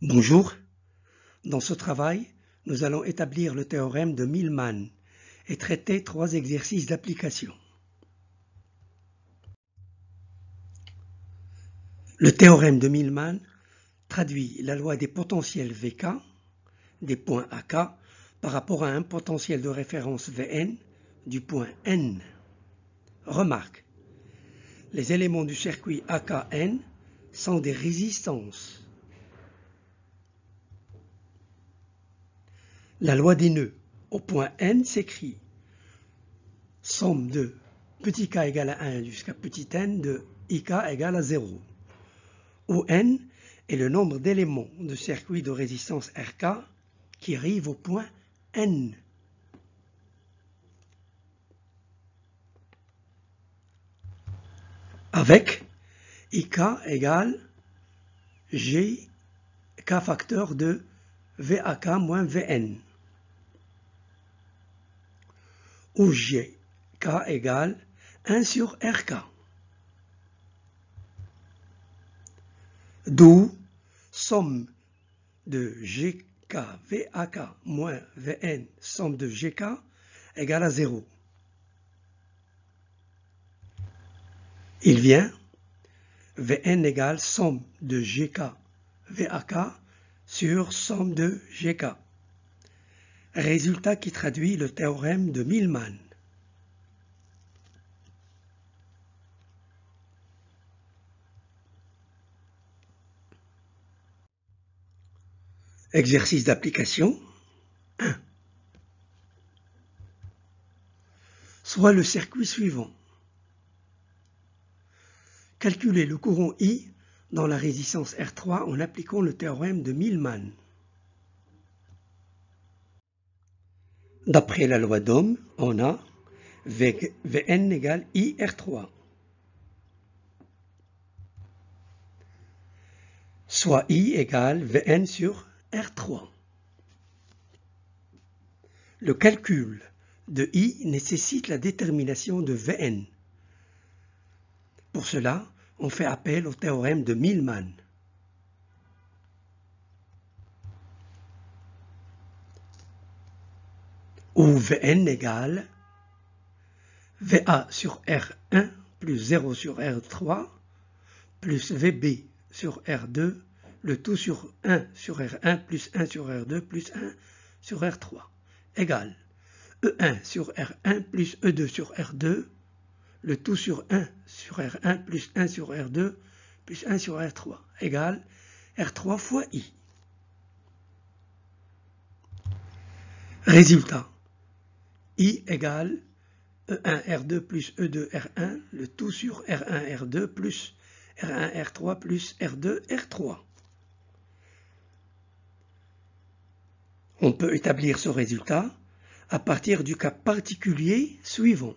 Bonjour, dans ce travail, nous allons établir le théorème de Millman et traiter 3 exercices d'application. Le théorème de Millman traduit la loi des potentiels Vk, des points AK, par rapport à un potentiel de référence Vn du point N. Remarque, les éléments du circuit AKN sont des résistances. La loi des nœuds au point N s'écrit somme de petit k égale à 1 jusqu'à petit n de ik égale à 0, où n est le nombre d'éléments de circuit de résistance Rk qui arrivent au point N. Avec ik égale g k facteur de Vak moins Vn, où g k égale 1 sur Rk. D'où somme de gk Vak moins Vn, somme de gk égale à 0. Il vient Vn égale somme de gk Vak sur somme de gk. Résultat qui traduit le théorème de Millman. Exercice d'application 1. Soit le circuit suivant. Calculer le courant I dans la résistance R3 en appliquant le théorème de Millman. D'après la loi d'Ohm, on a Vn égale I R3. Soit I égale Vn sur R3. Le calcul de I nécessite la détermination de Vn. Pour cela, on fait appel au théorème de Millman. Où Vn égale Va sur R1 plus 0 sur R3 plus Vb sur R2, le tout sur 1 sur R1 plus 1 sur R2 plus 1 sur R3 égale E1 sur R1 plus E2 sur R2, le tout sur 1 sur R1 plus 1 sur R2 plus 1 sur R3 égale R3 fois I. Résultat, I égale E1 R2 plus E2 R1, le tout sur R1 R2 plus R1 R3 plus R2 R3. On peut établir ce résultat à partir du cas particulier suivant.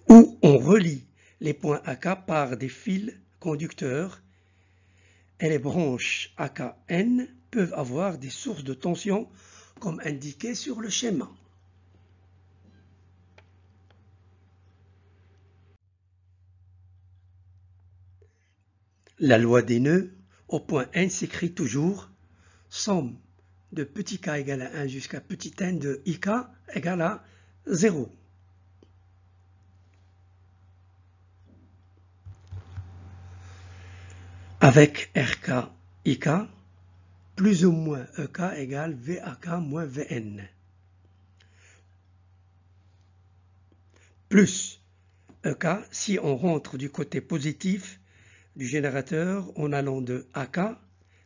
Où on relie les points AK par des fils conducteurs et les branches AKN peuvent avoir des sources de tension comme indiqué sur le schéma. La loi des nœuds au point N s'écrit toujours somme de petit k égale à 1 jusqu'à petit n de ik égale à 0. Avec Rk, Ik, plus ou moins Ek égale Vak moins Vn. Plus Ek si on rentre du côté positif du générateur en allant de Ak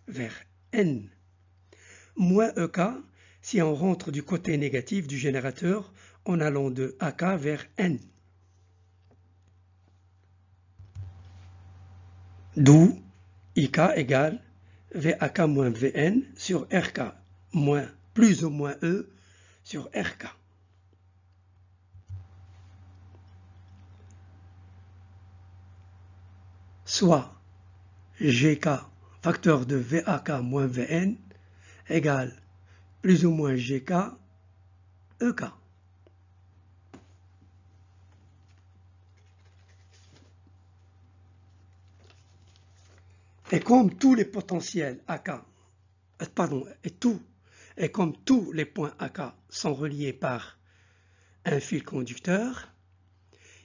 vers N. Moins Ek si on rentre du côté négatif du générateur en allant de Ak vers N. D'où Ik égale Vak moins Vn sur Rk moins plus ou moins E sur Rk. Soit Gk facteur de Vak moins Vn égale plus ou moins Gk Ek. Et comme tous les potentiels AK, et comme tous les points AK sont reliés par un fil conducteur,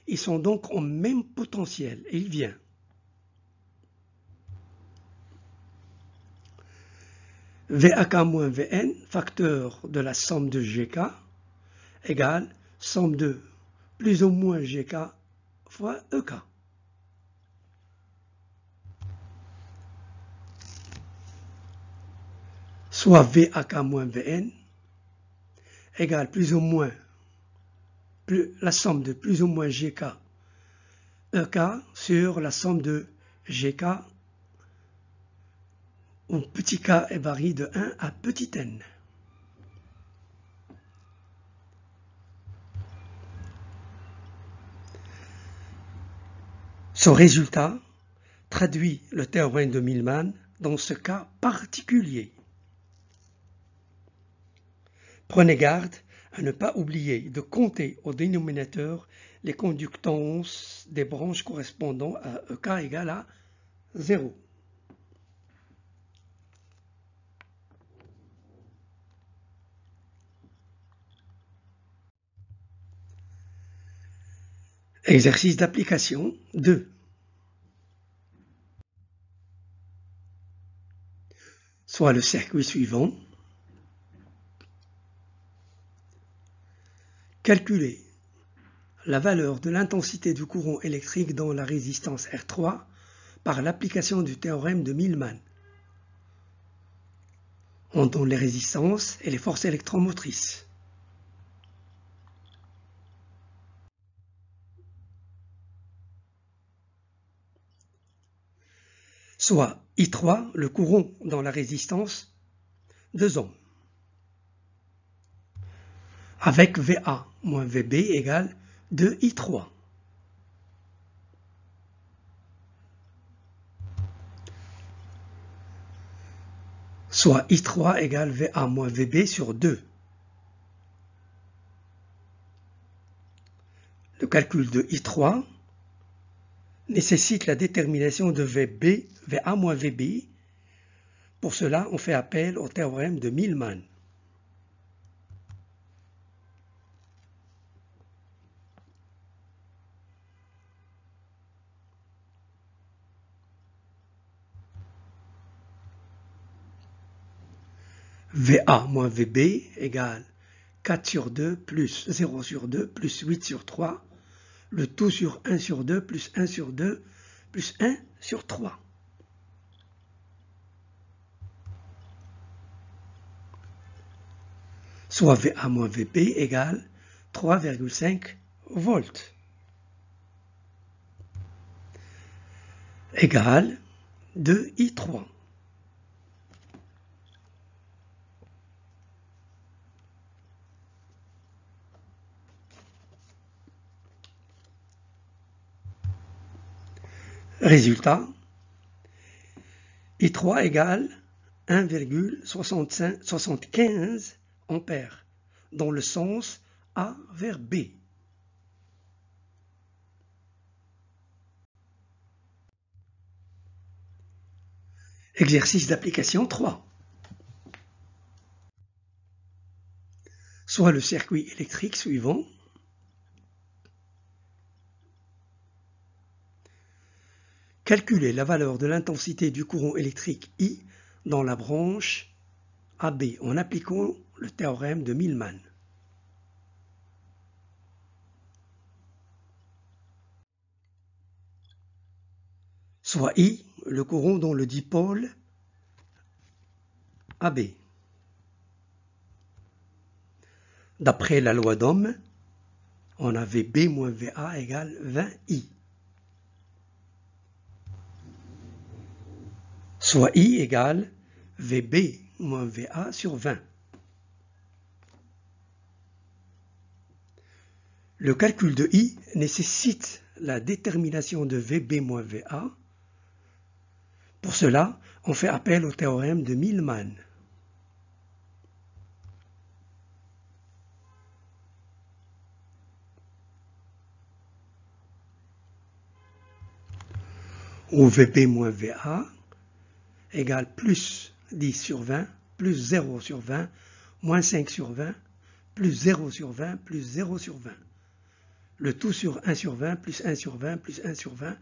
ils sont donc au même potentiel. Et il vient VAK moins VN, facteur de la somme de GK, égale somme de plus ou moins GK fois EK. Soit VAK moins VN égale plus ou moins la somme de plus ou moins GK EK sur la somme de GK où petit k varie de 1 à petit n. Ce résultat traduit le théorème de Millman dans ce cas particulier. Prenez garde à ne pas oublier de compter au dénominateur les conductances des branches correspondant à EK égale à 0. Exercice d'application 2. Soit le circuit suivant. Calculer la valeur de l'intensité du courant électrique dans la résistance R3 par l'application du théorème de Millman. On donne les résistances et les forces électromotrices. Soit I3, le courant dans la résistance 2 ohms, avec VA moins VB égale 2I3. Soit I3 égale VA moins VB sur 2. Le calcul de I3 nécessite la détermination de VA moins VB. Pour cela, on fait appel au théorème de Millman. VA moins VB égale 4 sur 2 plus 0 sur 2 plus 8 sur 3, le tout sur 1 sur 2 plus 1 sur 2 plus 1 sur 3. Soit VA moins VB égale 3,5 volts. Égale 2I3. Résultat, I3 égale 1,75 ampères dans le sens A vers B. Exercice d'application 3. Soit le circuit électrique suivant. Calculer la valeur de l'intensité du courant électrique I dans la branche AB en appliquant le théorème de Millman. Soit I, le courant dans le dipôle AB. D'après la loi d'Ohm, on a VB moins VA égale 20I. Soit I égale VB moins VA sur 20. Le calcul de I nécessite la détermination de VB moins VA. Pour cela, on fait appel au théorème de Millman. Où VB moins VA égale plus 10 sur 20, plus 0 sur 20, moins 5 sur 20, plus 0 sur 20, plus 0 sur 20. Le tout sur 1 sur 20, plus 1 sur 20, plus 1 sur 20,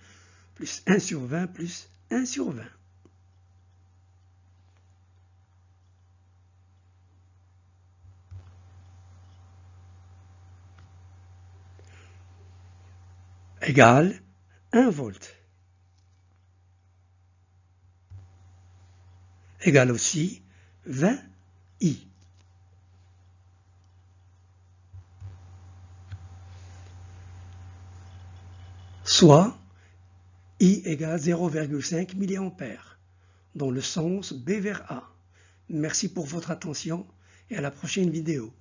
plus 1 sur 20, plus 1 sur 20. Égale 1 volt. Égale aussi 20 I. Soit I égale 0,5 mA, dans le sens B vers A. Merci pour votre attention et à la prochaine vidéo.